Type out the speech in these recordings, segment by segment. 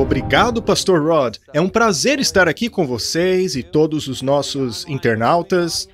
Obrigado, Pastor Rod. É um prazer estar aqui com vocês e todos os nossos internautas.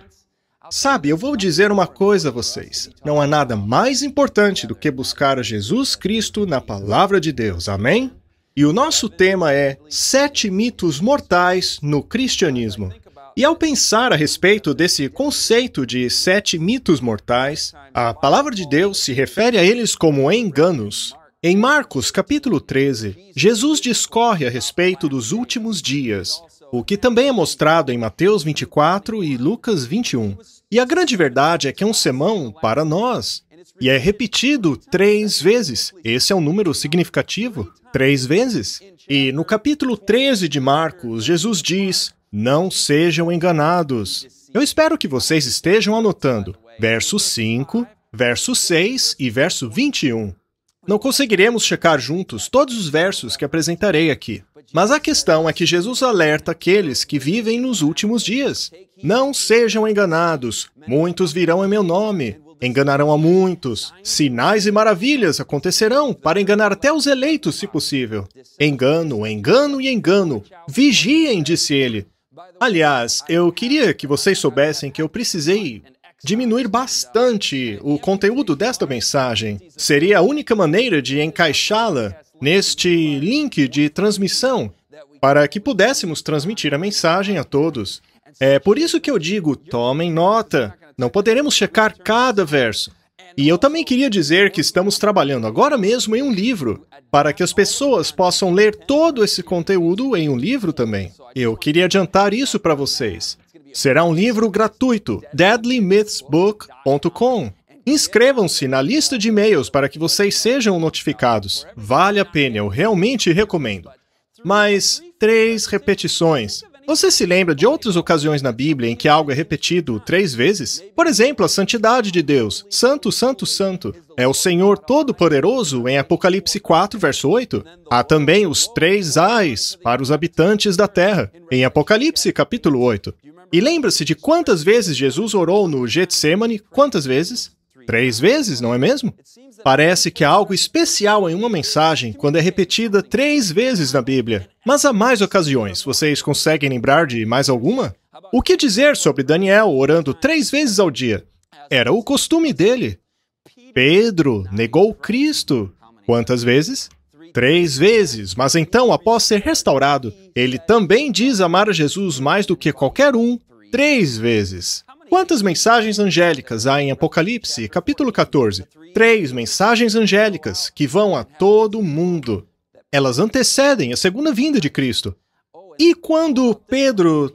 Sabe, eu vou dizer uma coisa a vocês. Não há nada mais importante do que buscar a Jesus Cristo na Palavra de Deus. Amém? E o nosso tema é 7 mitos mortais no cristianismo. E ao pensar a respeito desse conceito de 7 mitos mortais, a Palavra de Deus se refere a eles como enganos. Em Marcos, capítulo 13, Jesus discorre a respeito dos últimos dias, o que também é mostrado em Mateus 24 e Lucas 21. E a grande verdade é que é um sermão para nós, e é repetido 3 vezes. Esse é um número significativo, 3 vezes. E no capítulo 13 de Marcos, Jesus diz: "Não sejam enganados." Eu espero que vocês estejam anotando. Verso 5, verso 6 e verso 21. Não conseguiremos checar juntos todos os versos que apresentarei aqui. Mas a questão é que Jesus alerta aqueles que vivem nos últimos dias. Não sejam enganados. Muitos virão em meu nome. Enganarão a muitos. Sinais e maravilhas acontecerão para enganar até os eleitos, se possível. Engano, engano e engano. Vigiem, disse ele. Aliás, eu queria que vocês soubessem que eu precisei diminuir bastante o conteúdo desta mensagem. Seria a única maneira de encaixá-la neste link de transmissão para que pudéssemos transmitir a mensagem a todos. É por isso que eu digo, tomem nota. Não poderemos checar cada verso. E eu também queria dizer que estamos trabalhando agora mesmo em um livro, para que as pessoas possam ler todo esse conteúdo em um livro também. Eu queria adiantar isso para vocês. Será um livro gratuito, deadlymythsbook.com. Inscrevam-se na lista de e-mails para que vocês sejam notificados. Vale a pena, eu realmente recomendo. Mas 3 repetições. Você se lembra de outras ocasiões na Bíblia em que algo é repetido 3 vezes? Por exemplo, a santidade de Deus. Santo, santo, santo. É o Senhor Todo-Poderoso em Apocalipse 4, verso 8. Há também os 3 ais para os habitantes da terra, em Apocalipse, capítulo 8. E lembra-se de quantas vezes Jesus orou no Getsemane? Quantas vezes? 3 vezes, não é mesmo? Parece que há algo especial em uma mensagem quando é repetida 3 vezes na Bíblia. Mas há mais ocasiões. Vocês conseguem lembrar de mais alguma? O que dizer sobre Daniel orando 3 vezes ao dia? Era o costume dele. Pedro negou Cristo. Quantas vezes? 3 vezes, mas então, após ser restaurado, ele também diz amar a Jesus mais do que qualquer um, 3 vezes. Quantas mensagens angélicas há em Apocalipse, capítulo 14? 3 mensagens angélicas que vão a todo mundo. Elas antecedem a segunda vinda de Cristo. E quando Pedro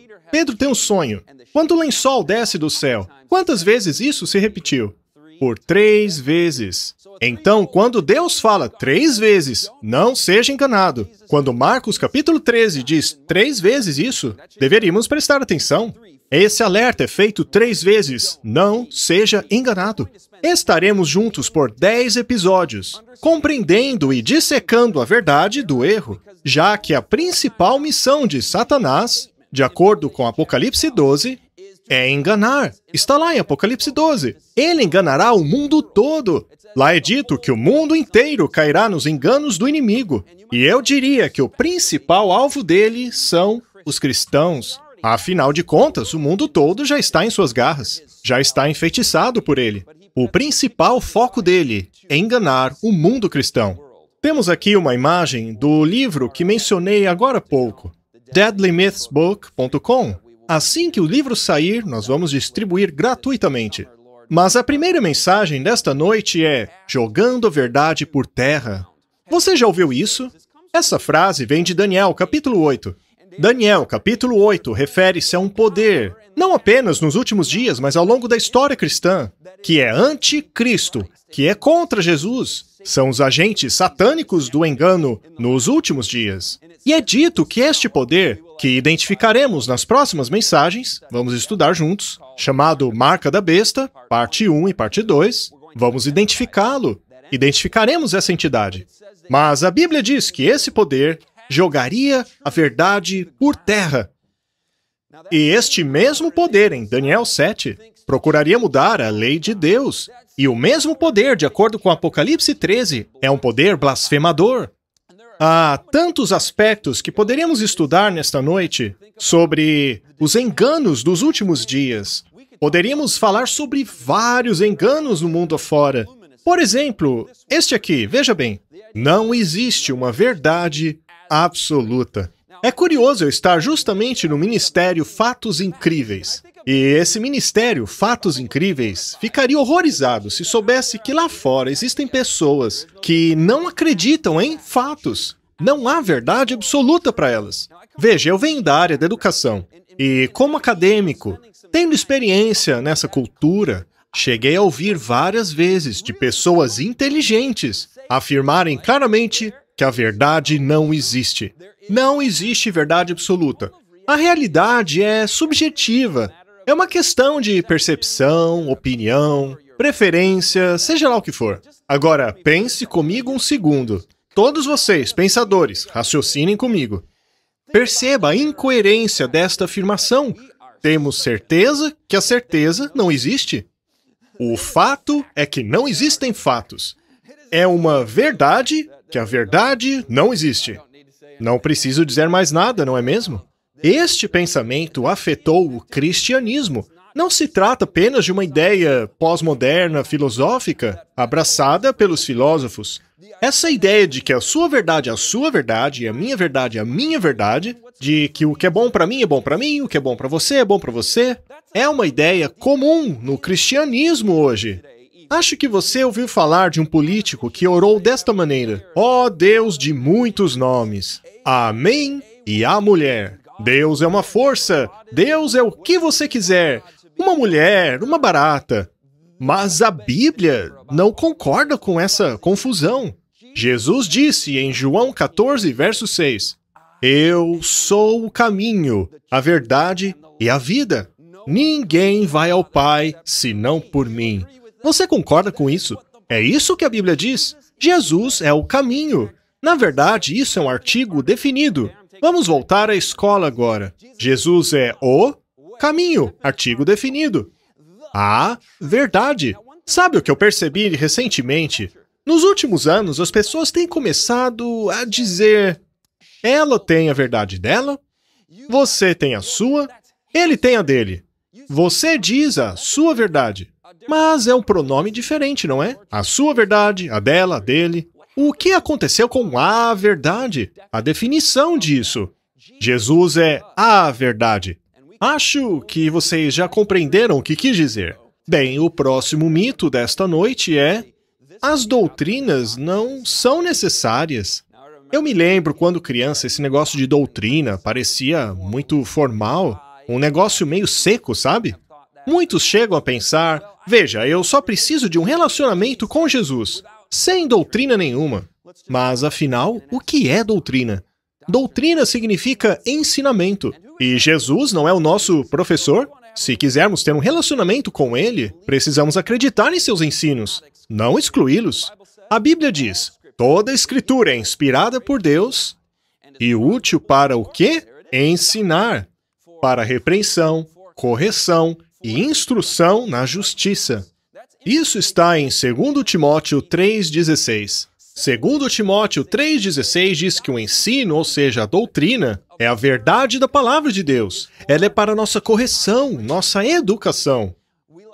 tem um sonho, quando o lençol desce do céu, quantas vezes isso se repetiu? Por 3 vezes. Então, quando Deus fala 3 vezes, não seja enganado. Quando Marcos capítulo 13 diz 3 vezes isso, deveríamos prestar atenção. Esse alerta é feito 3 vezes, não seja enganado. Estaremos juntos por 10 episódios, compreendendo e dissecando a verdade do erro, já que a principal missão de Satanás, de acordo com Apocalipse 12, é enganar. Está lá em Apocalipse 12. Ele enganará o mundo todo. Lá é dito que o mundo inteiro cairá nos enganos do inimigo. E eu diria que o principal alvo dele são os cristãos. Afinal de contas, o mundo todo já está em suas garras. Já está enfeitiçado por ele. O principal foco dele é enganar o mundo cristão. Temos aqui uma imagem do livro que mencionei agora há pouco. deadlymythsbook.com. Assim que o livro sair, nós vamos distribuir gratuitamente. Mas a primeira mensagem desta noite é jogando a verdade por terra. Você já ouviu isso? Essa frase vem de Daniel, capítulo 8. Daniel, capítulo 8, refere-se a um poder, não apenas nos últimos dias, mas ao longo da história cristã, que é anticristo, que é contra Jesus. São os agentes satânicos do engano nos últimos dias. E é dito que este poder, que identificaremos nas próximas mensagens, vamos estudar juntos, chamado Marca da Besta, parte 1 e parte 2, vamos identificá-lo. Identificaremos essa entidade. Mas a Bíblia diz que esse poder jogaria a verdade por terra. E este mesmo poder, em Daniel 7, procuraria mudar a lei de Deus. E o mesmo poder, de acordo com Apocalipse 13, é um poder blasfemador. Há tantos aspectos que poderíamos estudar nesta noite sobre os enganos dos últimos dias. Poderíamos falar sobre vários enganos no mundo afora. Por exemplo, este aqui, veja bem. Não existe uma verdade absoluta. É curioso eu estar justamente no Ministério Fatos Incríveis. E esse Ministério Fatos Incríveis ficaria horrorizado se soubesse que lá fora existem pessoas que não acreditam em fatos. Não há verdade absoluta para elas. Veja, eu venho da área da educação e, como acadêmico, tendo experiência nessa cultura, cheguei a ouvir várias vezes de pessoas inteligentes afirmarem claramente que a verdade não existe. Não existe verdade absoluta. A realidade é subjetiva. É uma questão de percepção, opinião, preferência, seja lá o que for. Agora, pense comigo um segundo. Todos vocês, pensadores, raciocinem comigo. Perceba a incoerência desta afirmação. Temos certeza que a certeza não existe? O fato é que não existem fatos. É uma verdade que a verdade não existe. Não preciso dizer mais nada, não é mesmo? Este pensamento afetou o cristianismo. Não se trata apenas de uma ideia pós-moderna filosófica abraçada pelos filósofos. Essa ideia de que a sua verdade é a sua verdade e a minha verdade é a minha verdade, de que o que é bom para mim é bom para mim, o que é bom para você é bom para você, é uma ideia comum no cristianismo hoje. Acho que você ouviu falar de um político que orou desta maneira: ó Deus de muitos nomes, amém e a mulher. Deus é uma força, Deus é o que você quiser, uma mulher, uma barata. Mas a Bíblia não concorda com essa confusão. Jesus disse em João 14, verso 6, eu sou o caminho, a verdade e a vida. Ninguém vai ao Pai senão por mim. Você concorda com isso? É isso que a Bíblia diz. Jesus é o caminho. Na verdade, isso é um artigo definido. Vamos voltar à escola agora. Jesus é o caminho, artigo definido. A verdade. Sabe o que eu percebi recentemente? Nos últimos anos, as pessoas têm começado a dizer: ela tem a verdade dela, você tem a sua, ele tem a dele. Você diz a sua verdade. Mas é um pronome diferente, não é? A sua verdade, a dela, a dele. O que aconteceu com a verdade? A definição disso. Jesus é a verdade. Acho que vocês já compreenderam o que quis dizer. Bem, o próximo mito desta noite é: as doutrinas não são necessárias. Eu me lembro quando criança, esse negócio de doutrina parecia muito formal, um negócio meio seco, sabe? Muitos chegam a pensar: veja, eu só preciso de um relacionamento com Jesus, sem doutrina nenhuma. Mas, afinal, o que é doutrina? Doutrina significa ensinamento. E Jesus não é o nosso professor? Se quisermos ter um relacionamento com Ele, precisamos acreditar em seus ensinos, não excluí-los. A Bíblia diz: toda a Escritura é inspirada por Deus e útil para o quê? Ensinar, para repreensão, correção e instrução na justiça. Isso está em 2 Timóteo 3,16. 2 Timóteo 3,16 diz que o ensino, ou seja, a doutrina, é a verdade da palavra de Deus. Ela é para nossa correção, nossa educação.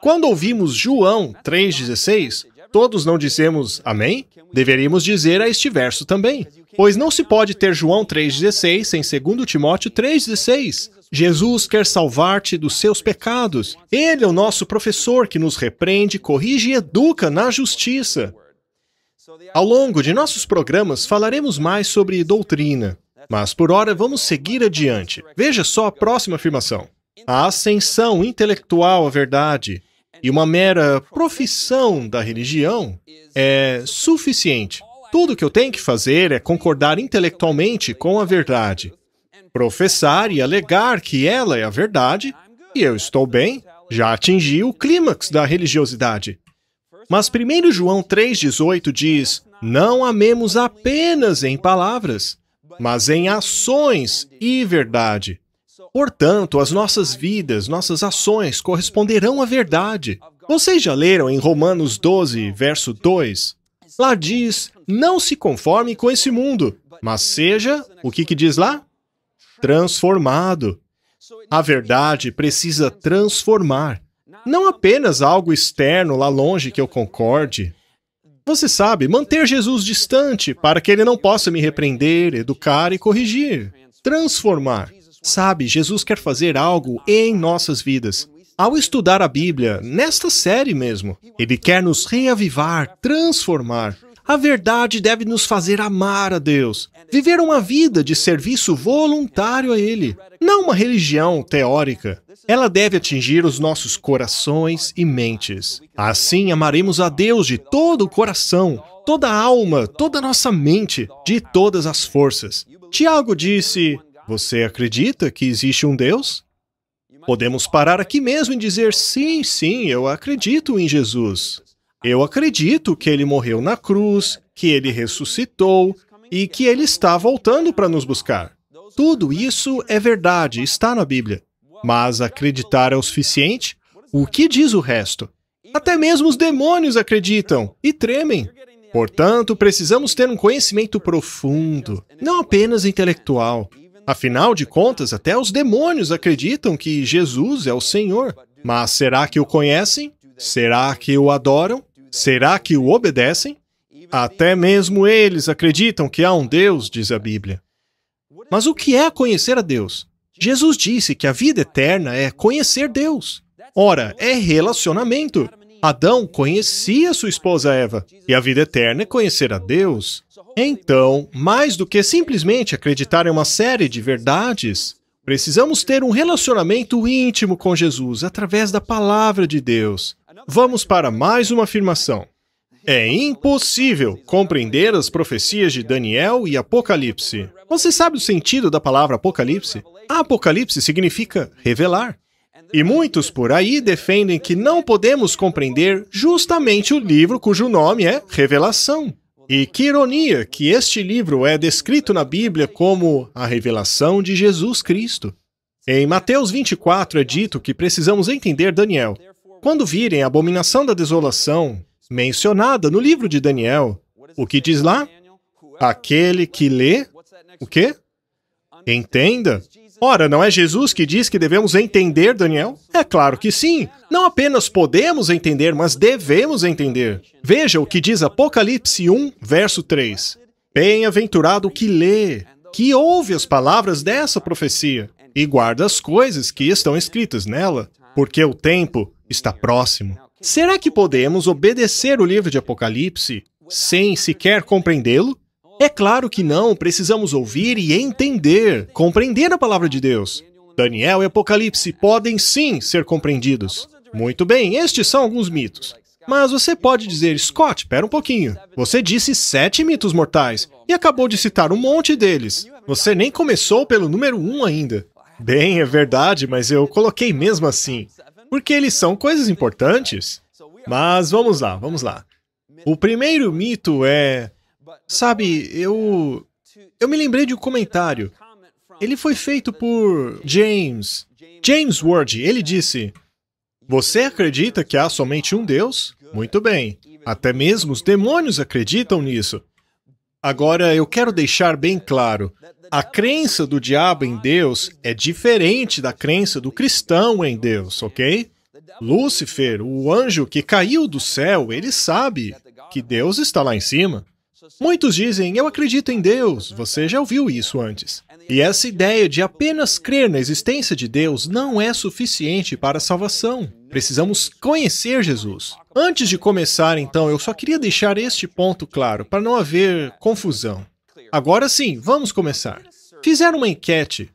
Quando ouvimos João 3,16, todos não dizemos amém? Deveríamos dizer a este verso também. Pois não se pode ter João 3,16 sem 2 Timóteo 3,16. Jesus quer salvar-te dos seus pecados. Ele é o nosso professor que nos repreende, corrige e educa na justiça. Ao longo de nossos programas falaremos mais sobre doutrina, mas por hora vamos seguir adiante. Veja só a próxima afirmação. A ascensão intelectual à verdade e uma mera profissão da religião é suficiente. Tudo que eu tenho que fazer é concordar intelectualmente com a verdade, professar e alegar que ela é a verdade, e eu estou bem, já atingi o clímax da religiosidade. Mas 1 João 3,18 diz: não amemos apenas em palavras, mas em ações e verdade. Portanto, as nossas vidas, nossas ações corresponderão à verdade. Vocês já leram em Romanos 12, verso 2? Lá diz, não se conforme com esse mundo, mas seja, o que diz lá? Transformado. A verdade precisa transformar. Não apenas algo externo lá longe que eu concorde. Você sabe, manter Jesus distante para que ele não possa me repreender, educar e corrigir. Transformar. Sabe, Jesus quer fazer algo em nossas vidas. Ao estudar a Bíblia, nesta série mesmo, ele quer nos reavivar, transformar. A verdade deve nos fazer amar a Deus, viver uma vida de serviço voluntário a Ele, não uma religião teórica. Ela deve atingir os nossos corações e mentes. Assim amaremos a Deus de todo o coração, toda a alma, toda a nossa mente, de todas as forças. Tiago disse, você acredita que existe um Deus? Podemos parar aqui mesmo e dizer, sim, eu acredito em Jesus. Eu acredito que ele morreu na cruz, que ele ressuscitou e que ele está voltando para nos buscar. Tudo isso é verdade, está na Bíblia. Mas acreditar é o suficiente? O que diz o resto? Até mesmo os demônios acreditam e tremem. Portanto, precisamos ter um conhecimento profundo, não apenas intelectual. Afinal de contas, até os demônios acreditam que Jesus é o Senhor. Mas será que o conhecem? Será que o adoram? Será que o obedecem? Até mesmo eles acreditam que há um Deus, diz a Bíblia. Mas o que é conhecer a Deus? Jesus disse que a vida eterna é conhecer Deus. Ora, é relacionamento. Adão conhecia sua esposa Eva, e a vida eterna é conhecer a Deus. Então, mais do que simplesmente acreditar em uma série de verdades, precisamos ter um relacionamento íntimo com Jesus através da palavra de Deus. Vamos para mais uma afirmação. É impossível compreender as profecias de Daniel e Apocalipse. Você sabe o sentido da palavra Apocalipse? Apocalipse significa revelar. E muitos por aí defendem que não podemos compreender justamente o livro cujo nome é Revelação. E que ironia que este livro é descrito na Bíblia como a revelação de Jesus Cristo. Em Mateus 24 é dito que precisamos entender Daniel. Quando virem a abominação da desolação, mencionada no livro de Daniel, o que diz lá? Aquele que lê, o quê? Entenda. Ora, não é Jesus que diz que devemos entender Daniel? É claro que sim. Não apenas podemos entender, mas devemos entender. Veja o que diz Apocalipse 1, verso 3. Bem-aventurado o que lê, que ouve as palavras dessa profecia e guarda as coisas que estão escritas nela, porque o tempo está próximo. Será que podemos obedecer o livro de Apocalipse sem sequer compreendê-lo? É claro que não, precisamos ouvir e entender, compreender a palavra de Deus. Daniel e Apocalipse podem sim ser compreendidos. Muito bem, estes são alguns mitos. Mas você pode dizer, Scott, espera um pouquinho. Você disse 7 mitos mortais e acabou de citar um monte deles. Você nem começou pelo número 1 ainda. Bem, é verdade, mas eu coloquei mesmo assim. Porque eles são coisas importantes. Mas vamos lá. O primeiro mito é... Sabe, eu me lembrei de um comentário. Ele foi feito por James Ward. Ele disse, você acredita que há somente um Deus? Muito bem. Até mesmo os demônios acreditam nisso. Agora, eu quero deixar bem claro, a crença do diabo em Deus é diferente da crença do cristão em Deus, ok? Lúcifer, o anjo que caiu do céu, ele sabe que Deus está lá em cima. Muitos dizem, eu acredito em Deus. Você já ouviu isso antes. E essa ideia de apenas crer na existência de Deus não é suficiente para a salvação. Precisamos conhecer Jesus. Antes de começar, então, eu só queria deixar este ponto claro, para não haver confusão. Agora sim, vamos começar. Fizeram uma enquete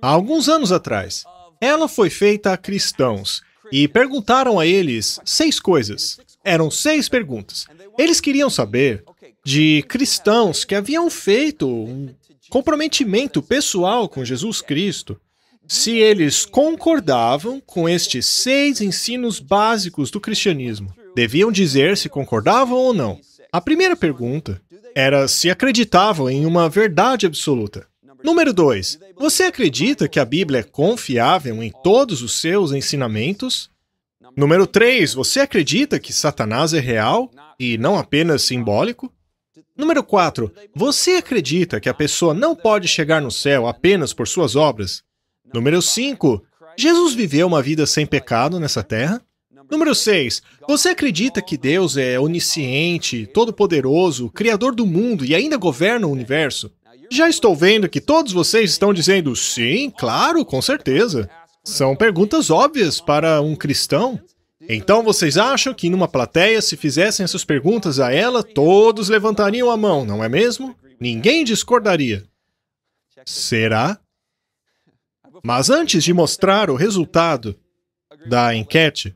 há alguns anos atrás. Ela foi feita a cristãos e perguntaram a eles 6 coisas. Eram 6 perguntas. Eles queriam saber de cristãos que haviam feito um comprometimento pessoal com Jesus Cristo, se eles concordavam com estes 6 ensinos básicos do cristianismo. Deviam dizer se concordavam ou não. A primeira pergunta era se acreditavam em uma verdade absoluta. Número 2, você acredita que a Bíblia é confiável em todos os seus ensinamentos? Número 3, você acredita que Satanás é real e não apenas simbólico? Número 4, você acredita que a pessoa não pode chegar no céu apenas por suas obras? Número 5, Jesus viveu uma vida sem pecado nessa terra? Número 6, você acredita que Deus é onisciente, todo-poderoso, criador do mundo e ainda governa o universo? Já estou vendo que todos vocês estão dizendo sim, claro, com certeza. São perguntas óbvias para um cristão. Então vocês acham que numa plateia, se fizessem essas perguntas a ela, todos levantariam a mão, não é mesmo? Ninguém discordaria. Será? Mas antes de mostrar o resultado da enquete,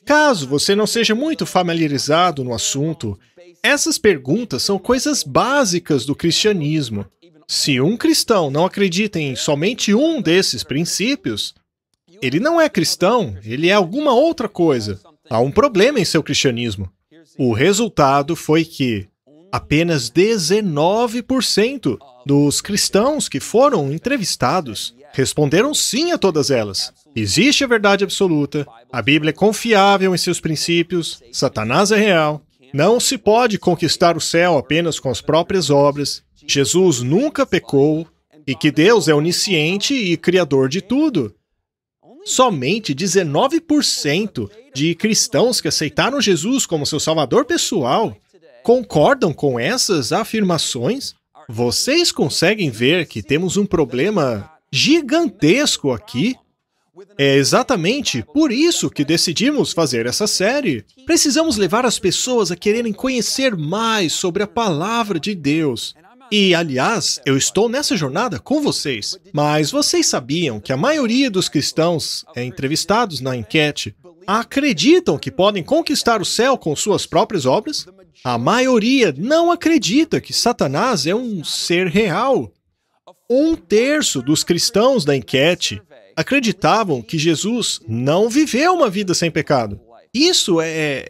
caso você não seja muito familiarizado no assunto, essas perguntas são coisas básicas do cristianismo. Se um cristão não acredita em somente um desses princípios, ele não é cristão, ele é alguma outra coisa. Há um problema em seu cristianismo. O resultado foi que apenas 19% dos cristãos que foram entrevistados responderam sim a todas elas. Existe a verdade absoluta, a Bíblia é confiável em seus princípios, Satanás é real, não se pode conquistar o céu apenas com as próprias obras, Jesus nunca pecou e que Deus é onisciente e criador de tudo. Somente 19% de cristãos que aceitaram Jesus como seu salvador pessoal concordam com essas afirmações. Vocês conseguem ver que temos um problema gigantesco aqui? É exatamente por isso que decidimos fazer essa série. Precisamos levar as pessoas a quererem conhecer mais sobre a palavra de Deus. E, aliás, eu estou nessa jornada com vocês. Mas vocês sabiam que a maioria dos cristãos entrevistados na enquete acreditam que podem conquistar o céu com suas próprias obras? A maioria não acredita que Satanás é um ser real. 1/3 dos cristãos da enquete acreditavam que Jesus não viveu uma vida sem pecado. Isso é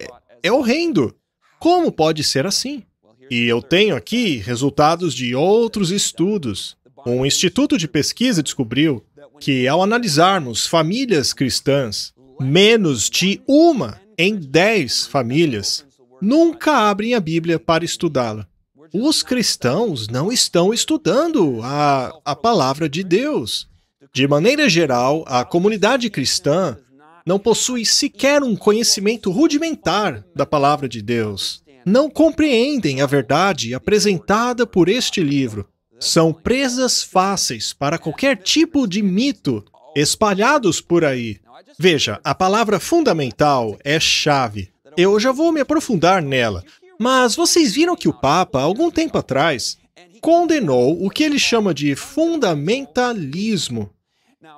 horrendo. Como pode ser assim? E eu tenho aqui resultados de outros estudos. Um instituto de pesquisa descobriu que, ao analisarmos famílias cristãs, menos de 1 em 10 famílias nunca abrem a Bíblia para estudá-la. Os cristãos não estão estudando a palavra de Deus. De maneira geral, a comunidade cristã não possui sequer um conhecimento rudimentar da palavra de Deus. Não compreendem a verdade apresentada por este livro. São presas fáceis para qualquer tipo de mito espalhados por aí. Veja, a palavra fundamental é chave. Eu já vou me aprofundar nela. Mas vocês viram que o Papa, algum tempo atrás, condenou o que ele chama de fundamentalismo.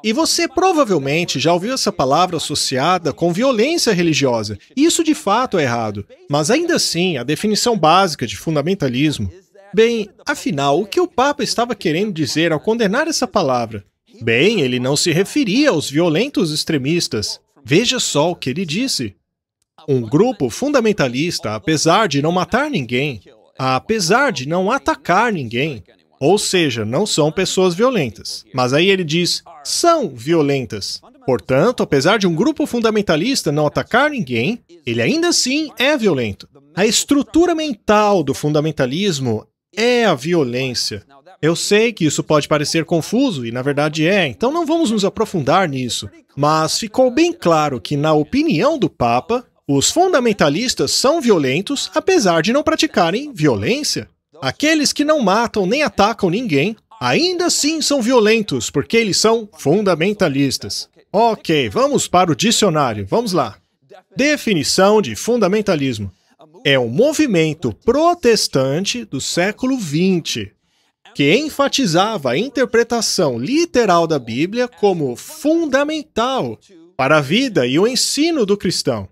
E você provavelmente já ouviu essa palavra associada com violência religiosa. Isso de fato é errado. Mas ainda assim, a definição básica de fundamentalismo... Bem, afinal, o que o Papa estava querendo dizer ao condenar essa palavra? Bem, ele não se referia aos violentos extremistas. Veja só o que ele disse. Um grupo fundamentalista, apesar de não matar ninguém, apesar de não atacar ninguém, ou seja, não são pessoas violentas. Mas aí ele diz, são violentas. Portanto, apesar de um grupo fundamentalista não atacar ninguém, ele ainda assim é violento. A estrutura mental do fundamentalismo é a violência. Eu sei que isso pode parecer confuso, e na verdade é, então não vamos nos aprofundar nisso. Mas ficou bem claro que, na opinião do Papa, os fundamentalistas são violentos, apesar de não praticarem violência. Aqueles que não matam nem atacam ninguém, ainda assim são violentos, porque eles são fundamentalistas. Ok, vamos para o dicionário, vamos lá. Definição de fundamentalismo. É um movimento protestante do século XX, que enfatizava a interpretação literal da Bíblia como fundamental para a vida e o ensino do cristão.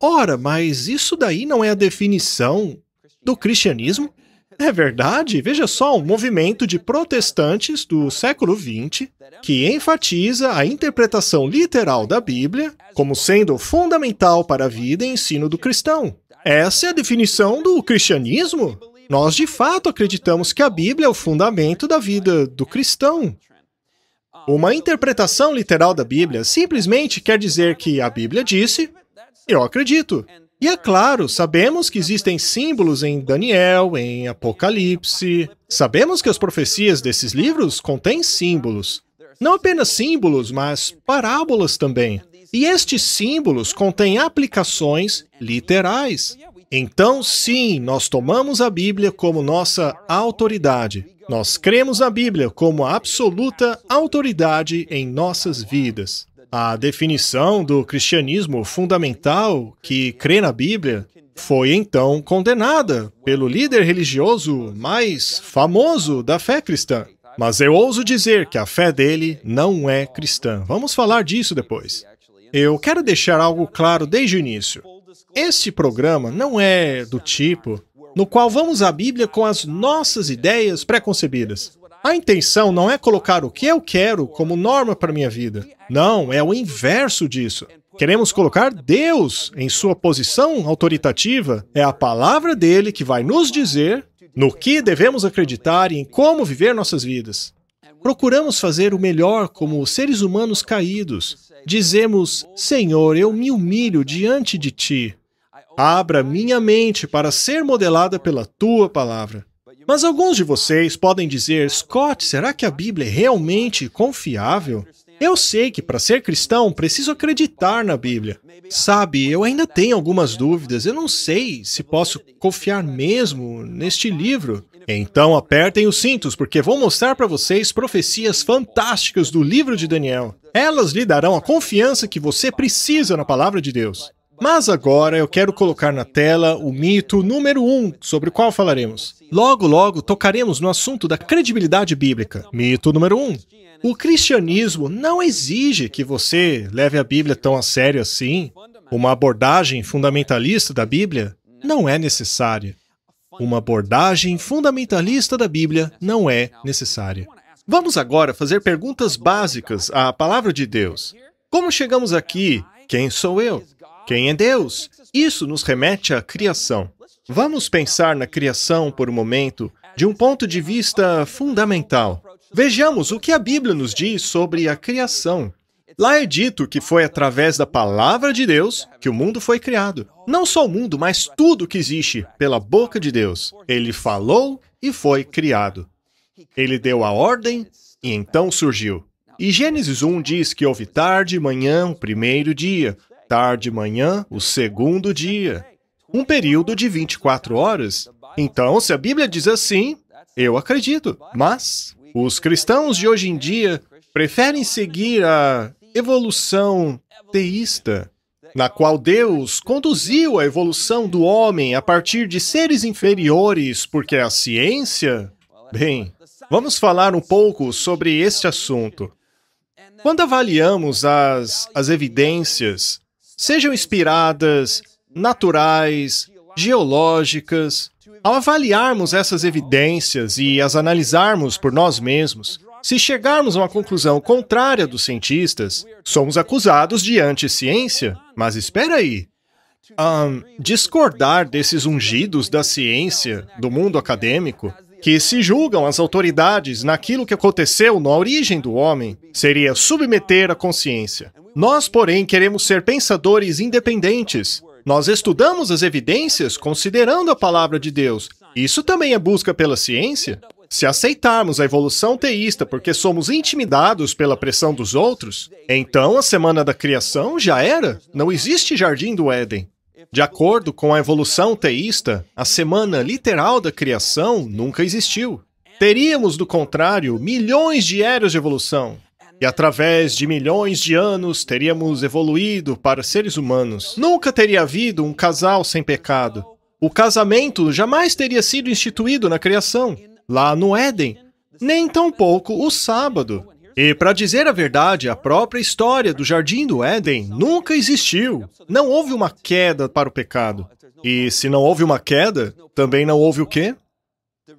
Ora, mas isso daí não é a definição do cristianismo? É verdade? Veja só, um movimento de protestantes do século XX que enfatiza a interpretação literal da Bíblia como sendo fundamental para a vida e ensino do cristão. Essa é a definição do cristianismo? Nós, de fato, acreditamos que a Bíblia é o fundamento da vida do cristão. Uma interpretação literal da Bíblia simplesmente quer dizer que a Bíblia disse, eu acredito. E é claro, sabemos que existem símbolos em Daniel, em Apocalipse. Sabemos que as profecias desses livros contêm símbolos. Não apenas símbolos, mas parábolas também. E estes símbolos contêm aplicações literais. Então, sim, nós tomamos a Bíblia como nossa autoridade. Nós cremos na Bíblia como a absoluta autoridade em nossas vidas. A definição do cristianismo fundamental, que crê na Bíblia, foi então condenada pelo líder religioso mais famoso da fé cristã. Mas eu ouso dizer que a fé dele não é cristã. Vamos falar disso depois. Eu quero deixar algo claro desde o início. Este programa não é do tipo no qual vamos à Bíblia com as nossas ideias pré-concebidas. A intenção não é colocar o que eu quero como norma para a minha vida. Não, é o inverso disso. Queremos colocar Deus em sua posição autoritativa. É a palavra dele que vai nos dizer no que devemos acreditar e em como viver nossas vidas. Procuramos fazer o melhor como seres humanos caídos. Dizemos, Senhor, eu me humilho diante de Ti. Abra minha mente para ser modelada pela Tua palavra. Mas alguns de vocês podem dizer, Scott, será que a Bíblia é realmente confiável? Eu sei que para ser cristão preciso acreditar na Bíblia. Sabe, eu ainda tenho algumas dúvidas, eu não sei se posso confiar mesmo neste livro. Então apertem os cintos, porque vou mostrar para vocês profecias fantásticas do livro de Daniel. Elas lhe darão a confiança que você precisa na palavra de Deus. Mas agora eu quero colocar na tela o mito número 1, sobre o qual falaremos. Logo, logo, tocaremos no assunto da credibilidade bíblica. Mito número 1. O cristianismo não exige que você leve a Bíblia tão a sério assim. Uma abordagem fundamentalista da Bíblia não é necessária. Uma abordagem fundamentalista da Bíblia não é necessária. Vamos agora fazer perguntas básicas à palavra de Deus. Como chegamos aqui? Quem sou eu? Quem é Deus? Isso nos remete à criação. Vamos pensar na criação por um momento, de um ponto de vista fundamental. Vejamos o que a Bíblia nos diz sobre a criação. Lá é dito que foi através da palavra de Deus que o mundo foi criado. Não só o mundo, mas tudo que existe pela boca de Deus. Ele falou e foi criado. Ele deu a ordem e então surgiu. E Gênesis 1 diz que houve tarde e manhã o primeiro dia, tarde e manhã o segundo dia. Um período de 24 horas. Então, se a Bíblia diz assim, eu acredito. Mas os cristãos de hoje em dia preferem seguir a evolução teísta, na qual Deus conduziu a evolução do homem a partir de seres inferiores, porque a ciência... Bem, vamos falar um pouco sobre este assunto. Quando avaliamos as evidências, sejam inspiradas, naturais, geológicas, ao avaliarmos essas evidências e as analisarmos por nós mesmos, se chegarmos a uma conclusão contrária dos cientistas, somos acusados de anti-ciência. Mas espera aí. Discordar desses ungidos da ciência, do mundo acadêmico, que se julgam as autoridades naquilo que aconteceu na origem do homem, seria submeter a consciência. Nós, porém, queremos ser pensadores independentes. Nós estudamos as evidências considerando a palavra de Deus. Isso também é busca pela ciência? Se aceitarmos a evolução teísta porque somos intimidados pela pressão dos outros, então a semana da criação já era. Não existe jardim do Éden. De acordo com a evolução teísta, a semana literal da criação nunca existiu. Teríamos, do contrário, milhões de eras de evolução. E através de milhões de anos teríamos evoluído para seres humanos. Nunca teria havido um casal sem pecado. O casamento jamais teria sido instituído na criação, lá no Éden, nem tampouco o sábado. E, para dizer a verdade, a própria história do Jardim do Éden nunca existiu. Não houve uma queda para o pecado. E se não houve uma queda, também não houve o quê?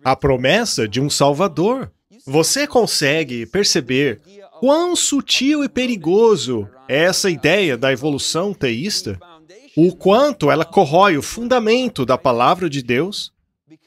A promessa de um Salvador. Você consegue perceber quão sutil e perigoso é essa ideia da evolução teísta? O quanto ela corrói o fundamento da palavra de Deus?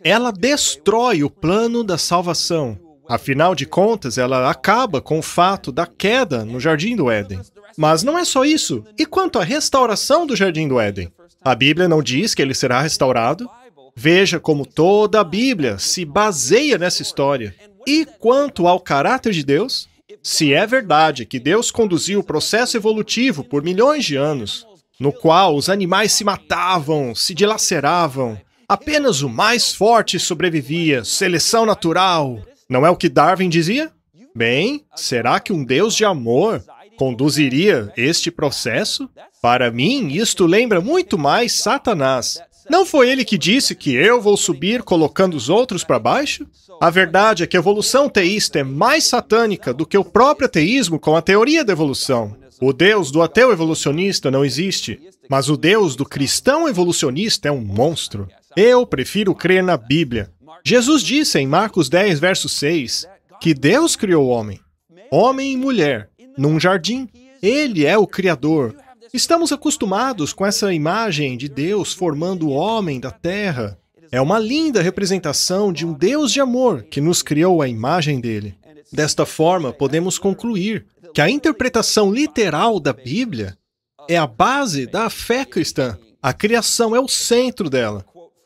Ela destrói o plano da salvação. Afinal de contas, ela acaba com o fato da queda no Jardim do Éden. Mas não é só isso. E quanto à restauração do Jardim do Éden? A Bíblia não diz que ele será restaurado? Veja como toda a Bíblia se baseia nessa história. E quanto ao caráter de Deus? Se é verdade que Deus conduziu o processo evolutivo por milhões de anos, no qual os animais se matavam, se dilaceravam, apenas o mais forte sobrevivia, seleção natural, não é o que Darwin dizia? Bem, será que um Deus de amor conduziria este processo? Para mim, isto lembra muito mais Satanás. Não foi ele que disse que eu vou subir colocando os outros para baixo? A verdade é que a evolução teísta é mais satânica do que o próprio ateísmo com a teoria da evolução. O Deus do ateu evolucionista não existe, mas o Deus do cristão evolucionista é um monstro. Eu prefiro crer na Bíblia. Jesus disse em Marcos 10, verso 6, que Deus criou o homem e mulher, num jardim. Ele é o Criador. Estamos acostumados com essa imagem de Deus formando o homem da terra. É uma linda representação de um Deus de amor que nos criou à imagem dele. Desta forma, podemos concluir que a interpretação literal da Bíblia é a base da fé cristã. A criação é o centro dela.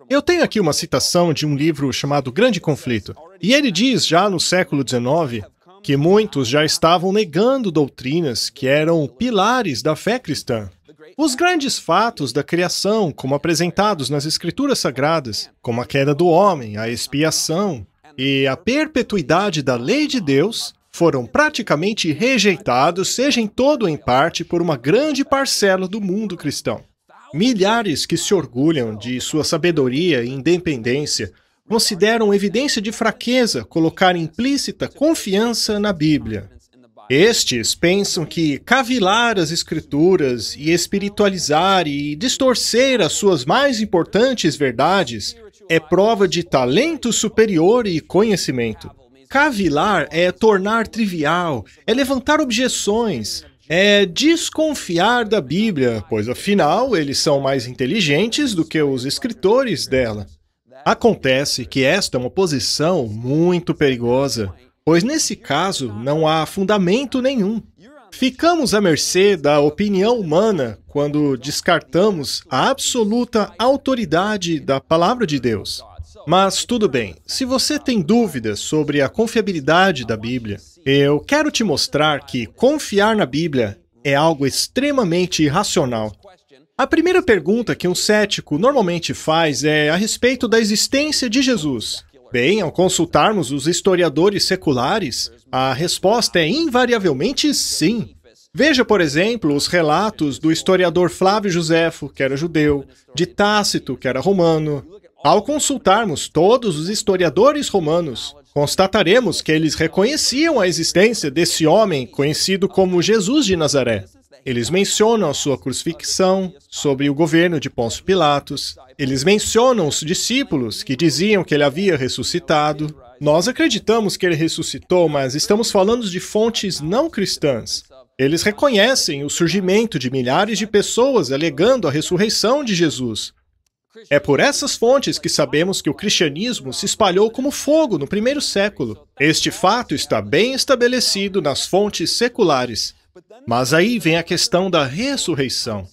Eu tenho aqui uma citação de um livro chamado Grande Conflito. E ele diz, já no século XIX, que muitos já estavam negando doutrinas que eram pilares da fé cristã. Os grandes fatos da criação, como apresentados nas Escrituras Sagradas, como a queda do homem, a expiação e a perpetuidade da lei de Deus, foram praticamente rejeitados, seja em todo ou em parte, por uma grande parcela do mundo cristão. Milhares que se orgulham de sua sabedoria e independência consideram evidência de fraqueza colocar implícita confiança na Bíblia. Estes pensam que cavilar as Escrituras e espiritualizar e distorcer as suas mais importantes verdades é prova de talento superior e conhecimento. Cavilar é tornar trivial, é levantar objeções, é desconfiar da Bíblia, pois afinal eles são mais inteligentes do que os escritores dela. Acontece que esta é uma posição muito perigosa, pois nesse caso não há fundamento nenhum. Ficamos à mercê da opinião humana quando descartamos a absoluta autoridade da Palavra de Deus. Mas tudo bem, se você tem dúvidas sobre a confiabilidade da Bíblia, eu quero te mostrar que confiar na Bíblia é algo extremamente irracional. A primeira pergunta que um cético normalmente faz é a respeito da existência de Jesus. Bem, ao consultarmos os historiadores seculares, a resposta é invariavelmente sim. Veja, por exemplo, os relatos do historiador Flávio Joséfo, que era judeu, de Tácito, que era romano. Ao consultarmos todos os historiadores romanos, constataremos que eles reconheciam a existência desse homem conhecido como Jesus de Nazaré. Eles mencionam a sua crucifixão, sobre o governo de Pôncio Pilatos. Eles mencionam os discípulos que diziam que ele havia ressuscitado. Nós acreditamos que ele ressuscitou, mas estamos falando de fontes não cristãs. Eles reconhecem o surgimento de milhares de pessoas alegando a ressurreição de Jesus. É por essas fontes que sabemos que o cristianismo se espalhou como fogo no primeiro século. Este fato está bem estabelecido nas fontes seculares. Mas aí vem a questão da ressurreição.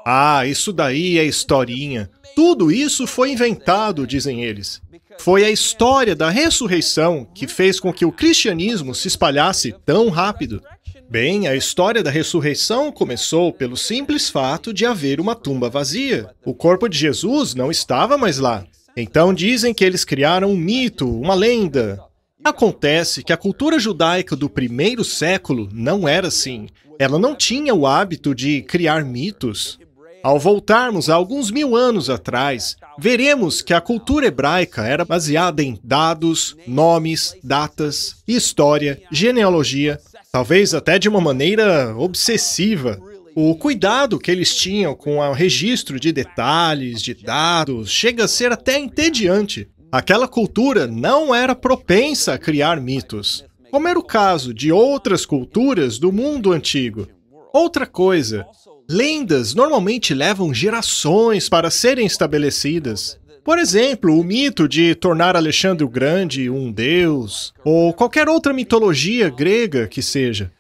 Ah, isso daí é historinha. Tudo isso foi inventado, dizem eles. Foi a história da ressurreição que fez com que o cristianismo se espalhasse tão rápido. Bem, a história da ressurreição começou pelo simples fato de haver uma tumba vazia. O corpo de Jesus não estava mais lá. Então dizem que eles criaram um mito, uma lenda. Acontece que a cultura judaica do primeiro século não era assim. Ela não tinha o hábito de criar mitos. Ao voltarmos a alguns 1000 anos atrás, veremos que a cultura hebraica era baseada em dados, nomes, datas, história, genealogia, talvez até de uma maneira obsessiva. O cuidado que eles tinham com o registro de detalhes, de dados, chega a ser até entediante. Aquela cultura não era propensa a criar mitos, como era o caso de outras culturas do mundo antigo. Outra coisa, lendas normalmente levam gerações para serem estabelecidas. Por exemplo, o mito de tornar Alexandre o Grande um deus, ou qualquer outra mitologia grega que seja.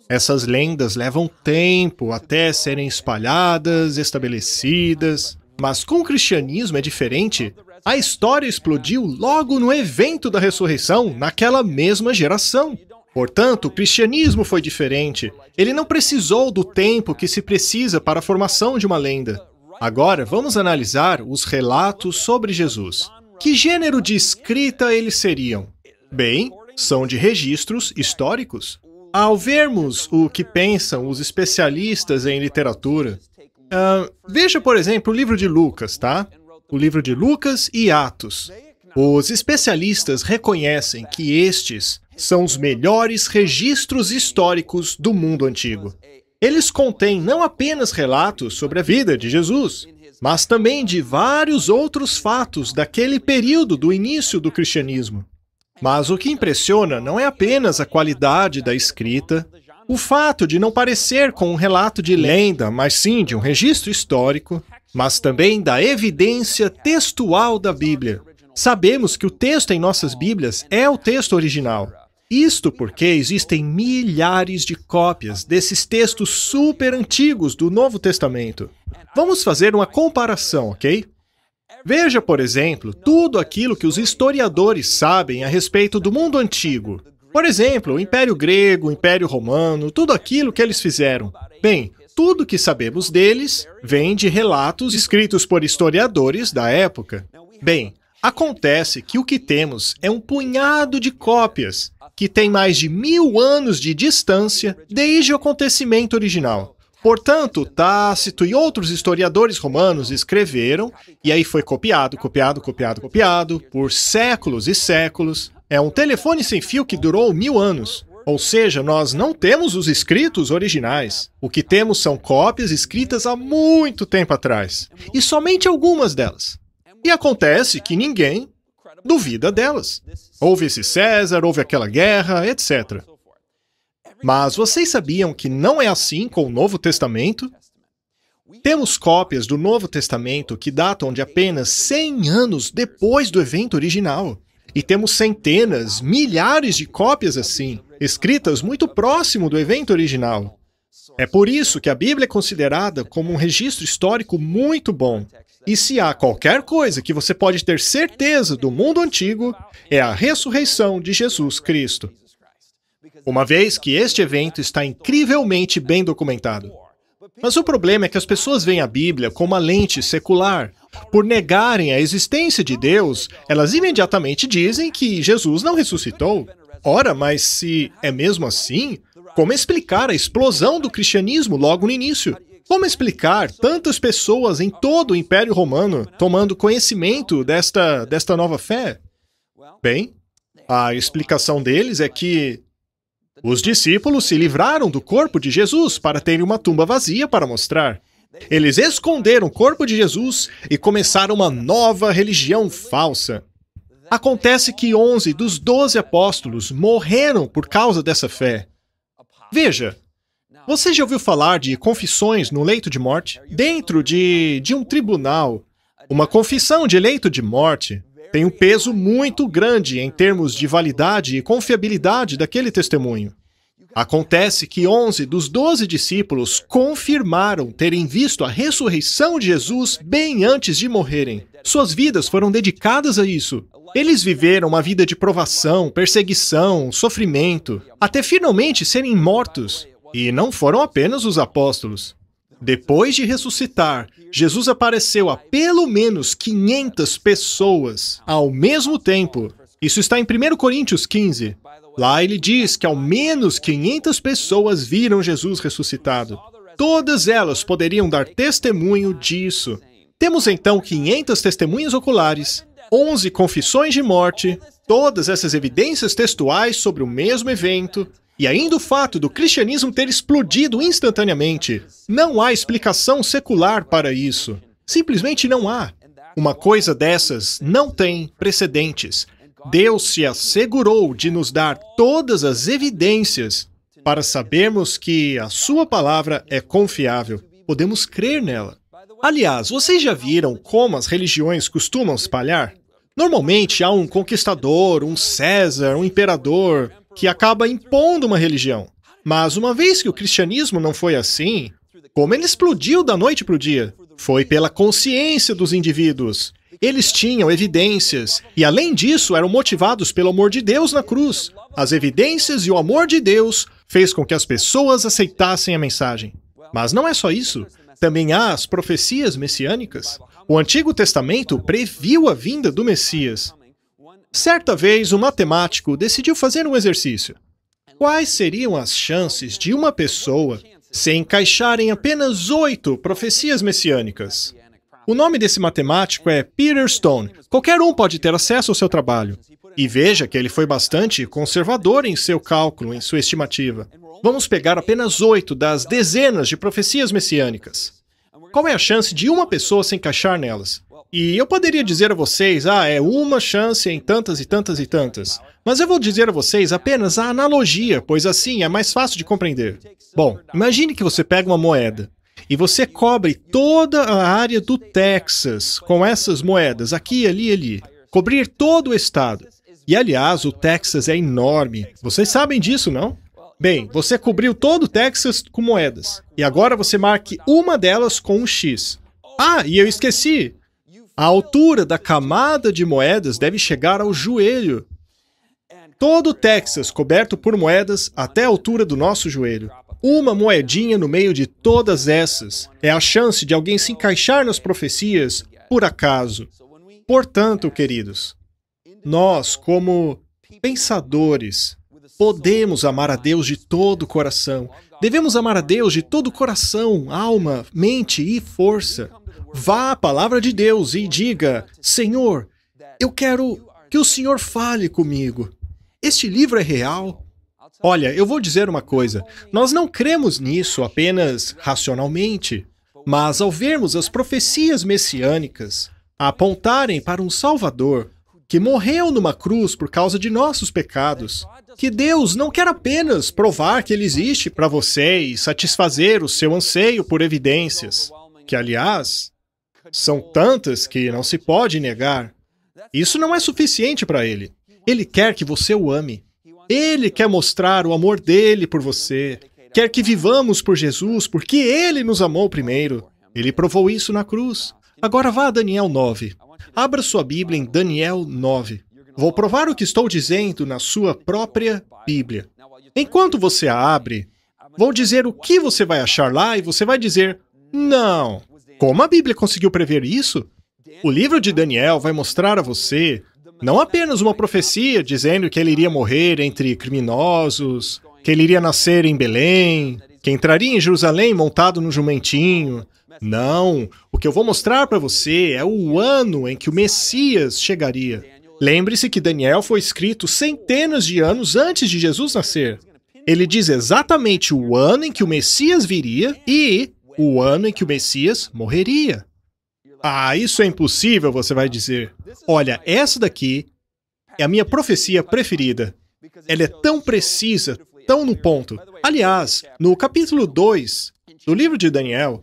Essas lendas levam tempo até serem espalhadas, estabelecidas. Mas com o cristianismo é diferente. A história explodiu logo no evento da ressurreição, naquela mesma geração. Portanto, o cristianismo foi diferente. Ele não precisou do tempo que se precisa para a formação de uma lenda. Agora, vamos analisar os relatos sobre Jesus. Que gênero de escrita eles seriam? Bem, são de registros históricos. Ao vermos o que pensam os especialistas em literatura, veja, por exemplo, o livro de Lucas, tá? O livro de Lucas e Atos. Os especialistas reconhecem que estes são os melhores registros históricos do mundo antigo. Eles contêm não apenas relatos sobre a vida de Jesus, mas também de vários outros fatos daquele período do início do cristianismo. Mas o que impressiona não é apenas a qualidade da escrita, o fato de não parecer com um relato de lenda, mas sim de um registro histórico, mas também da evidência textual da Bíblia. Sabemos que o texto em nossas Bíblias é o texto original. Isto porque existem milhares de cópias desses textos super antigos do Novo Testamento. Vamos fazer uma comparação, ok? Veja, por exemplo, tudo aquilo que os historiadores sabem a respeito do mundo antigo. Por exemplo, o Império Grego, o Império Romano, tudo aquilo que eles fizeram. Bem, tudo que sabemos deles vem de relatos escritos por historiadores da época. Bem, acontece que o que temos é um punhado de cópias, que tem mais de 1000 anos de distância desde o acontecimento original. Portanto, Tácito e outros historiadores romanos escreveram, e aí foi copiado por séculos e séculos. É um telefone sem fio que durou 1000 anos. Ou seja, nós não temos os escritos originais. O que temos são cópias escritas há muito tempo atrás. E somente algumas delas. E acontece que ninguém duvida delas. Houve esse César, houve aquela guerra, etc. Mas vocês sabiam que não é assim com o Novo Testamento? Temos cópias do Novo Testamento que datam de apenas 100 anos depois do evento original. E temos centenas, milhares de cópias assim, escritas muito próximo do evento original. É por isso que a Bíblia é considerada como um registro histórico muito bom. E se há qualquer coisa que você pode ter certeza do mundo antigo, é a ressurreição de Jesus Cristo. Uma vez que este evento está incrivelmente bem documentado. Mas o problema é que as pessoas veem a Bíblia com uma lente secular. Por negarem a existência de Deus, elas imediatamente dizem que Jesus não ressuscitou. Ora, mas se é mesmo assim, como explicar a explosão do cristianismo logo no início? Como explicar tantas pessoas em todo o Império Romano tomando conhecimento desta nova fé? Bem, a explicação deles é que os discípulos se livraram do corpo de Jesus para terem uma tumba vazia para mostrar. Eles esconderam o corpo de Jesus e começaram uma nova religião falsa. Acontece que 11 dos 12 apóstolos morreram por causa dessa fé. Veja, você já ouviu falar de confissões no leito de morte? Dentro de um tribunal, uma confissão de leito de morte tem um peso muito grande em termos de validade e confiabilidade daquele testemunho. Acontece que 11 dos 12 discípulos confirmaram terem visto a ressurreição de Jesus bem antes de morrerem. Suas vidas foram dedicadas a isso. Eles viveram uma vida de provação, perseguição, sofrimento, até finalmente serem mortos. E não foram apenas os apóstolos. Depois de ressuscitar, Jesus apareceu a pelo menos 500 pessoas ao mesmo tempo. Isso está em 1 Coríntios 15. Lá ele diz que ao menos 500 pessoas viram Jesus ressuscitado. Todas elas poderiam dar testemunho disso. Temos então 500 testemunhas oculares, 11 confissões de morte, todas essas evidências textuais sobre o mesmo evento, e ainda o fato do cristianismo ter explodido instantaneamente. Não há explicação secular para isso. Simplesmente não há. Uma coisa dessas não tem precedentes. Deus se assegurou de nos dar todas as evidências para sabermos que a sua palavra é confiável. Podemos crer nela. Aliás, vocês já viram como as religiões costumam espalhar? Normalmente há um conquistador, um César, um imperador, que acaba impondo uma religião. Mas uma vez que o cristianismo não foi assim, como ele explodiu da noite para o dia? Foi pela consciência dos indivíduos. Eles tinham evidências, e além disso eram motivados pelo amor de Deus na cruz. As evidências e o amor de Deus fez com que as pessoas aceitassem a mensagem. Mas não é só isso. Também há as profecias messiânicas. O Antigo Testamento previu a vinda do Messias. Certa vez, um matemático decidiu fazer um exercício. Quais seriam as chances de uma pessoa se encaixar em apenas 8 profecias messiânicas? O nome desse matemático é Peter Stone. Qualquer um pode ter acesso ao seu trabalho. E veja que ele foi bastante conservador em seu cálculo, em sua estimativa. Vamos pegar apenas 8 das dezenas de profecias messiânicas. Qual é a chance de uma pessoa se encaixar nelas? E eu poderia dizer a vocês, é uma chance em tantas e tantas e tantas. Mas eu vou dizer a vocês apenas a analogia, pois assim é mais fácil de compreender. Bom, imagine que você pega uma moeda e você cobre toda a área do Texas com essas moedas, aqui, ali e ali. Cobrir todo o estado. E, aliás, o Texas é enorme. Vocês sabem disso, não? Bem, você cobriu todo o Texas com moedas. E agora você marque uma delas com um X. E eu esqueci. A altura da camada de moedas deve chegar ao joelho. Todo o Texas coberto por moedas até a altura do nosso joelho. Uma moedinha no meio de todas essas. É a chance de alguém se encaixar nas profecias por acaso. Portanto, queridos, nós, como pensadores, podemos amar a Deus de todo o coração. Devemos amar a Deus de todo o coração, alma, mente e força. Vá à palavra de Deus e diga, Senhor, eu quero que o Senhor fale comigo. Este livro é real? Olha, eu vou dizer uma coisa. Nós não cremos nisso apenas racionalmente, mas ao vermos as profecias messiânicas apontarem para um Salvador que morreu numa cruz por causa de nossos pecados, que Deus não quer apenas provar que Ele existe para você e satisfazer o seu anseio por evidências, que, aliás, são tantas que não se pode negar. Isso não é suficiente para Ele. Ele quer que você o ame. Ele quer mostrar o amor dele por você. Quer que vivamos por Jesus, porque Ele nos amou primeiro. Ele provou isso na cruz. Agora vá a Daniel 9. Abra sua Bíblia em Daniel 9. Vou provar o que estou dizendo na sua própria Bíblia. Enquanto você a abre, vou dizer o que você vai achar lá e você vai dizer, não. Como a Bíblia conseguiu prever isso? O livro de Daniel vai mostrar a você não apenas uma profecia dizendo que ele iria morrer entre criminosos, que ele iria nascer em Belém, que entraria em Jerusalém montado no jumentinho. Não, o que eu vou mostrar para você é o ano em que o Messias chegaria. Lembre-se que Daniel foi escrito centenas de anos antes de Jesus nascer. Ele diz exatamente o ano em que o Messias viria e o ano em que o Messias morreria. Isso é impossível, você vai dizer. Olha, essa daqui é a minha profecia preferida. Ela é tão precisa, tão no ponto. Aliás, no capítulo 2 do livro de Daniel,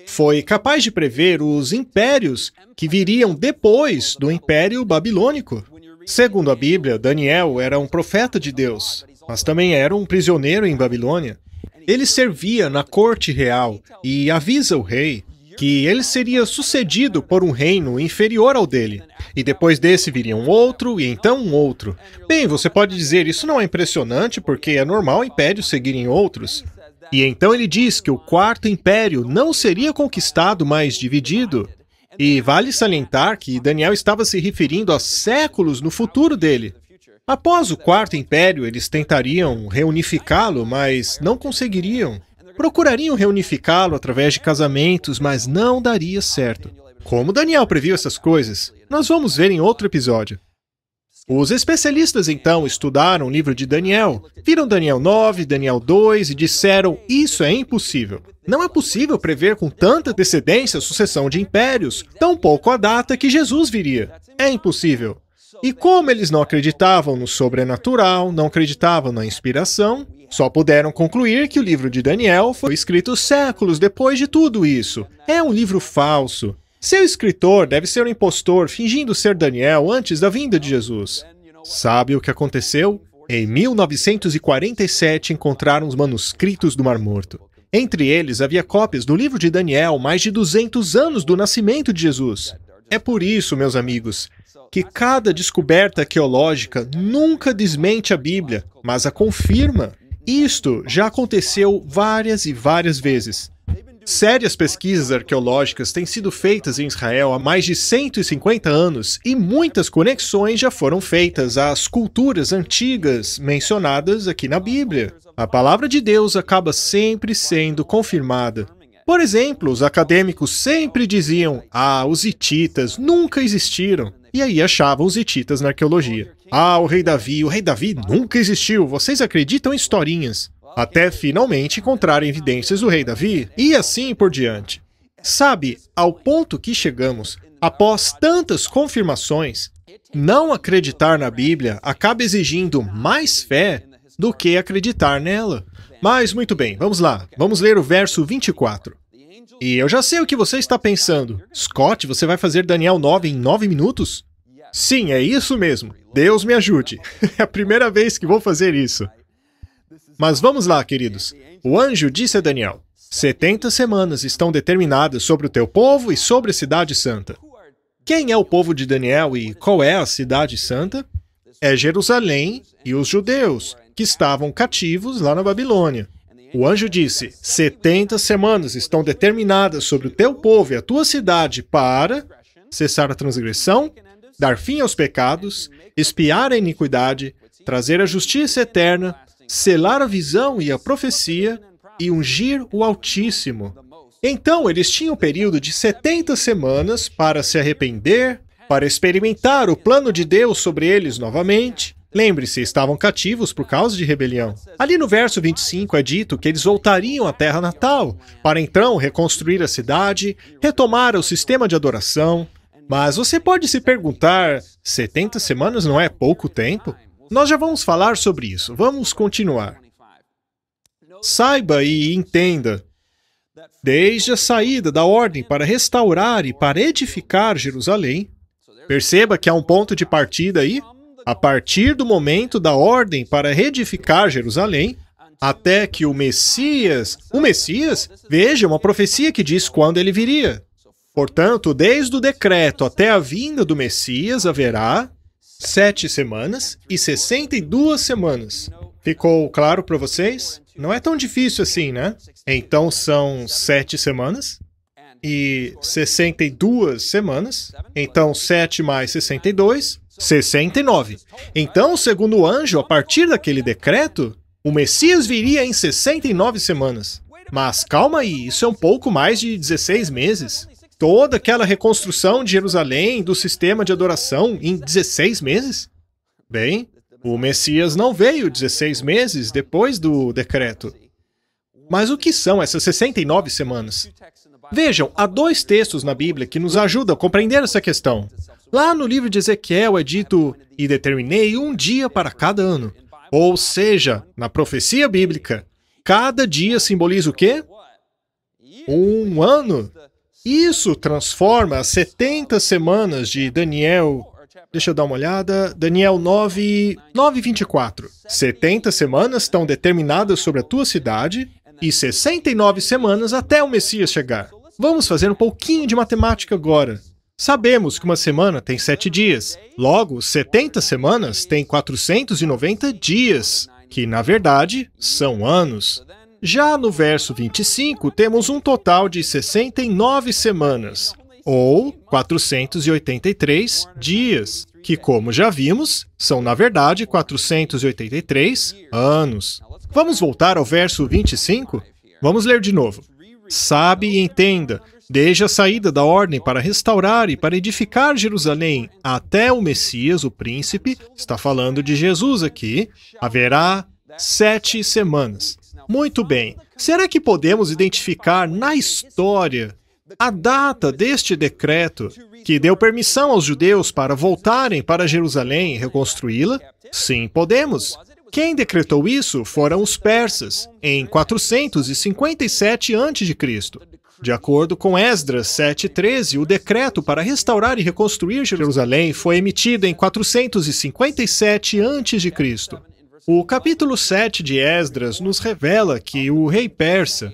foi capaz de prever os impérios que viriam depois do Império Babilônico. Segundo a Bíblia, Daniel era um profeta de Deus, mas também era um prisioneiro em Babilônia. Ele servia na corte real e avisa o rei que ele seria sucedido por um reino inferior ao dele. E depois desse viria um outro, e então um outro. Bem, você pode dizer, isso não é impressionante, porque é normal impérios seguirem outros. E então ele diz que o quarto império não seria conquistado, mas dividido. E vale salientar que Daniel estava se referindo a séculos no futuro dele. Após o quarto império, eles tentariam reunificá-lo, mas não conseguiriam. Procurariam reunificá-lo através de casamentos, mas não daria certo. Como Daniel previu essas coisas? Nós vamos ver em outro episódio. Os especialistas, então, estudaram o livro de Daniel, viram Daniel 9, Daniel 2 e disseram, isso é impossível. Não é possível prever com tanta antecedência a sucessão de impérios, tampouco a data que Jesus viria. É impossível. E como eles não acreditavam no sobrenatural, não acreditavam na inspiração, Só puderam concluir que o livro de Daniel foi escrito séculos depois de tudo isso. É um livro falso. Seu escritor deve ser um impostor fingindo ser Daniel antes da vinda de Jesus. Sabe o que aconteceu? Em 1947 encontraram os manuscritos do Mar Morto. Entre eles havia cópias do livro de Daniel mais de 200 anos do nascimento de Jesus. É por isso, meus amigos, que cada descoberta arqueológica nunca desmente a Bíblia, mas a confirma. Isto já aconteceu várias e várias vezes. Sérias pesquisas arqueológicas têm sido feitas em Israel há mais de 150 anos e muitas conexões já foram feitas às culturas antigas mencionadas aqui na Bíblia. A palavra de Deus acaba sempre sendo confirmada. Por exemplo, os acadêmicos sempre diziam: os hititas nunca existiram. E aí achavam os hititas na arqueologia. O rei Davi nunca existiu, vocês acreditam em historinhas. Até finalmente encontrarem evidências do rei Davi, e assim por diante. Sabe, ao ponto que chegamos, após tantas confirmações, não acreditar na Bíblia acaba exigindo mais fé do que acreditar nela. Mas muito bem, vamos lá, vamos ler o verso 24. E eu já sei o que você está pensando. Scott, você vai fazer Daniel 9 em 9 minutos? Sim, é isso mesmo. Deus me ajude. É a primeira vez que vou fazer isso. Mas vamos lá, queridos. O anjo disse a Daniel: 70 semanas estão determinadas sobre o teu povo e sobre a cidade santa. Quem é o povo de Daniel e qual é a cidade santa? É Jerusalém e os judeus, que estavam cativos lá na Babilônia. O anjo disse: 70 semanas estão determinadas sobre o teu povo e a tua cidade para cessar a transgressão, dar fim aos pecados, expiar a iniquidade, trazer a justiça eterna, selar a visão e a profecia e ungir o Altíssimo. Então, eles tinham um período de 70 semanas para se arrepender, para experimentar o plano de Deus sobre eles novamente. Lembre-se, estavam cativos por causa de rebelião. Ali no verso 25 é dito que eles voltariam à terra natal, para então reconstruir a cidade, retomar o sistema de adoração. Mas você pode se perguntar, 70 semanas não é pouco tempo? Nós já vamos falar sobre isso. Vamos continuar. Saiba e entenda, desde a saída da ordem para restaurar e para edificar Jerusalém, perceba que há um ponto de partida aí, a partir do momento da ordem para reedificar Jerusalém, até que o Messias, veja, uma profecia que diz quando ele viria. Portanto, desde o decreto até a vinda do Messias haverá 7 semanas e 62 semanas. Ficou claro para vocês? Não é tão difícil assim, né? Então são 7 semanas e 62 semanas. Então 7 mais 62, 69. Então, segundo o anjo, a partir daquele decreto, o Messias viria em 69 semanas. Mas calma aí, isso é um pouco mais de 16 meses. Toda aquela reconstrução de Jerusalém, do sistema de adoração, em 16 meses? Bem, o Messias não veio 16 meses depois do decreto. Mas o que são essas 69 semanas? Vejam, há 2 textos na Bíblia que nos ajudam a compreender essa questão. Lá no livro de Ezequiel é dito: e determinei um dia para cada ano. Ou seja, na profecia bíblica, cada dia simboliza o quê? Um ano. Isso transforma as 70 semanas de Daniel... Deixa eu dar uma olhada. Daniel 9:24. 70 semanas estão determinadas sobre a tua cidade e 69 semanas até o Messias chegar. Vamos fazer um pouquinho de matemática agora. Sabemos que uma semana tem 7 dias. Logo, 70 semanas tem 490 dias, que, na verdade, são anos. Já no verso 25, temos um total de 69 semanas, ou 483 dias, que, como já vimos, são, na verdade, 483 anos. Vamos voltar ao verso 25? Vamos ler de novo. Sabe e entenda, desde a saída da ordem para restaurar e para edificar Jerusalém até o Messias, o príncipe, está falando de Jesus aqui, haverá 7 semanas. Muito bem. Será que podemos identificar na história a data deste decreto que deu permissão aos judeus para voltarem para Jerusalém e reconstruí-la? Sim, podemos. Quem decretou isso foram os persas, em 457 a.C. De acordo com Esdras 7:13, o decreto para restaurar e reconstruir Jerusalém foi emitido em 457 a.C. O capítulo 7 de Esdras nos revela que o rei persa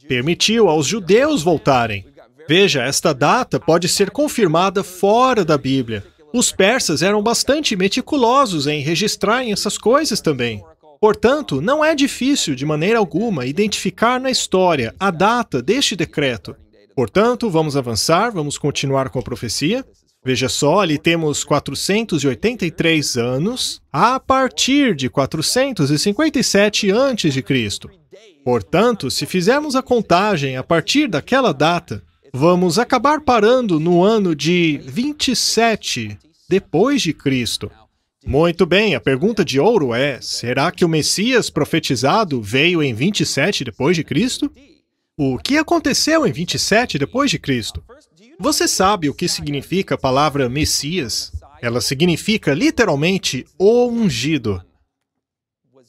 permitiu aos judeus voltarem. Veja, esta data pode ser confirmada fora da Bíblia. Os persas eram bastante meticulosos em registrarem essas coisas também. Portanto, não é difícil, de maneira alguma, identificar na história a data deste decreto. Portanto, vamos avançar, vamos continuar com a profecia. Veja só, ali temos 483 anos a partir de 457 a.C. Portanto, se fizermos a contagem a partir daquela data, vamos acabar parando no ano de 27 depois de Cristo. Muito bem, a pergunta de ouro é: será que o Messias profetizado veio em 27 depois de Cristo? O que aconteceu em 27 depois de Cristo? Você sabe o que significa a palavra Messias? Ela significa literalmente o ungido.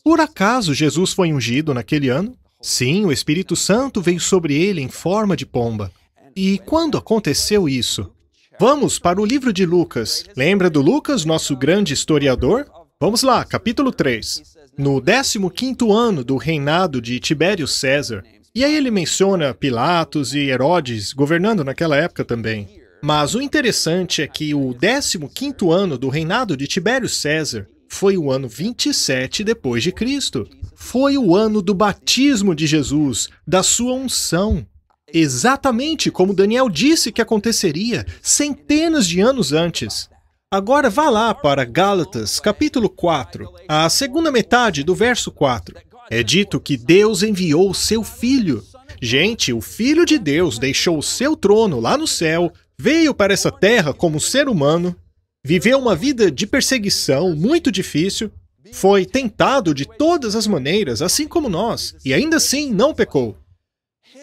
Por acaso Jesus foi ungido naquele ano? Sim, o Espírito Santo veio sobre ele em forma de pomba. E quando aconteceu isso? Vamos para o livro de Lucas. Lembra do Lucas, nosso grande historiador? Vamos lá, capítulo 3. No 15º ano do reinado de Tibério César. E aí ele menciona Pilatos e Herodes governando naquela época também. Mas o interessante é que o 15º ano do reinado de Tibério César foi o ano 27 depois de Cristo. Foi o ano do batismo de Jesus, da sua unção. Exatamente como Daniel disse que aconteceria centenas de anos antes. Agora vá lá para Gálatas, capítulo 4, a segunda metade do verso 4. É dito que Deus enviou o seu Filho. Gente, o Filho de Deus deixou o seu trono lá no céu, veio para essa terra como ser humano, viveu uma vida de perseguição muito difícil, foi tentado de todas as maneiras, assim como nós, e ainda assim não pecou.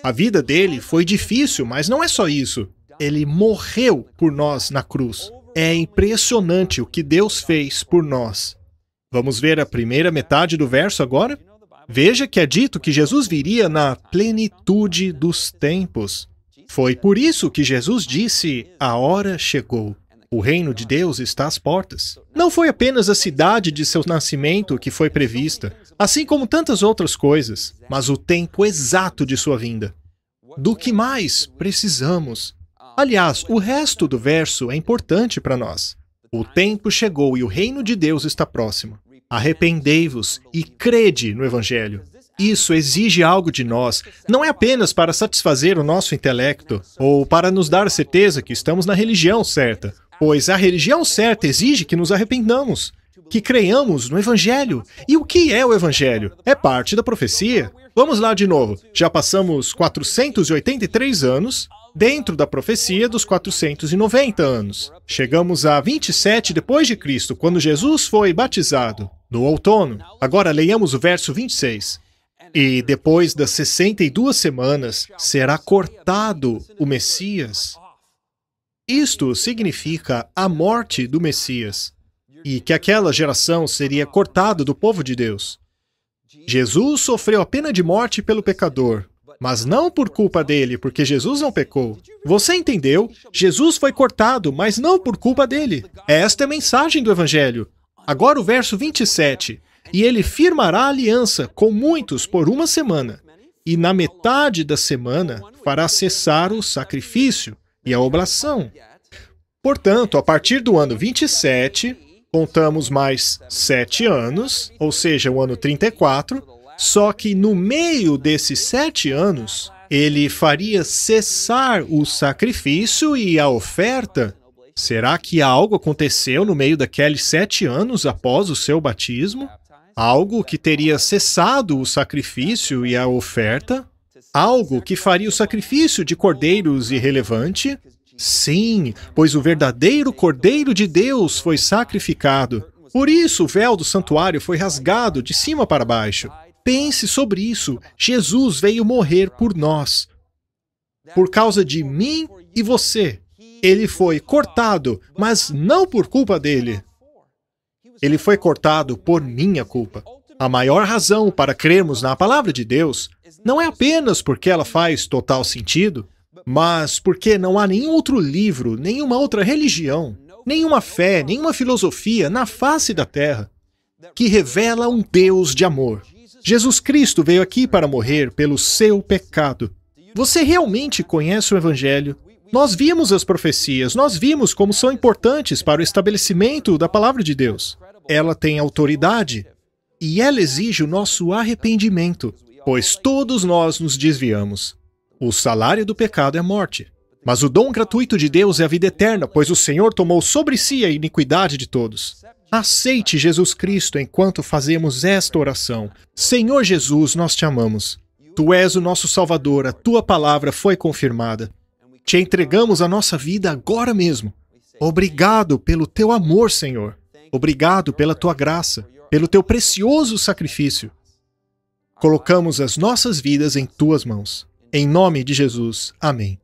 A vida dele foi difícil, mas não é só isso. Ele morreu por nós na cruz. É impressionante o que Deus fez por nós. Vamos ver a primeira metade do verso agora? Veja que é dito que Jesus viria na plenitude dos tempos. Foi por isso que Jesus disse: a hora chegou. O reino de Deus está às portas. Não foi apenas a cidade de seu nascimento que foi prevista, assim como tantas outras coisas, mas o tempo exato de sua vinda. Do que mais precisamos? Aliás, o resto do verso é importante para nós. O tempo chegou e o reino de Deus está próximo. Arrependei-vos e crede no Evangelho. Isso exige algo de nós, não é apenas para satisfazer o nosso intelecto ou para nos dar certeza que estamos na religião certa, pois a religião certa exige que nos arrependamos, que creiamos no Evangelho. E o que é o Evangelho? É parte da profecia. Vamos lá de novo. Já passamos 483 anos dentro da profecia dos 490 anos. Chegamos a 27 depois de Cristo, quando Jesus foi batizado, no outono. Agora leiamos o verso 26. E depois das 62 semanas será cortado o Messias. Isto significa a morte do Messias, e que aquela geração seria cortada do povo de Deus. Jesus sofreu a pena de morte pelo pecador, mas não por culpa dele, porque Jesus não pecou. Você entendeu? Jesus foi cortado, mas não por culpa dele. Esta é a mensagem do Evangelho. Agora o verso 27. E ele firmará aliança com muitos por uma semana, e na metade da semana fará cessar o sacrifício e a oblação. Portanto, a partir do ano 27, contamos mais 7 anos, ou seja, o ano 34, só que no meio desses 7 anos, ele faria cessar o sacrifício e a oferta. Será que algo aconteceu no meio daqueles 7 anos após o seu batismo? Algo que teria cessado o sacrifício e a oferta? Algo que faria o sacrifício de cordeiros irrelevante? Sim, pois o verdadeiro Cordeiro de Deus foi sacrificado. Por isso o véu do santuário foi rasgado de cima para baixo. Pense sobre isso. Jesus veio morrer por nós. Por causa de mim e você. Ele foi cortado, mas não por culpa dele. Ele foi cortado por minha culpa. A maior razão para crermos na palavra de Deus não é apenas porque ela faz total sentido, mas porque não há nenhum outro livro, nenhuma outra religião, nenhuma fé, nenhuma filosofia na face da terra que revela um Deus de amor. Jesus Cristo veio aqui para morrer pelo seu pecado. Você realmente conhece o Evangelho? Nós vimos as profecias, nós vimos como são importantes para o estabelecimento da palavra de Deus. Ela tem autoridade e ela exige o nosso arrependimento, pois todos nós nos desviamos. O salário do pecado é a morte, mas o dom gratuito de Deus é a vida eterna, pois o Senhor tomou sobre si a iniquidade de todos. Aceite Jesus Cristo enquanto fazemos esta oração. Senhor Jesus, nós te amamos. Tu és o nosso Salvador, a tua palavra foi confirmada. Te entregamos a nossa vida agora mesmo. Obrigado pelo teu amor, Senhor. Obrigado pela tua graça, pelo teu precioso sacrifício. Colocamos as nossas vidas em tuas mãos. Em nome de Jesus. Amém.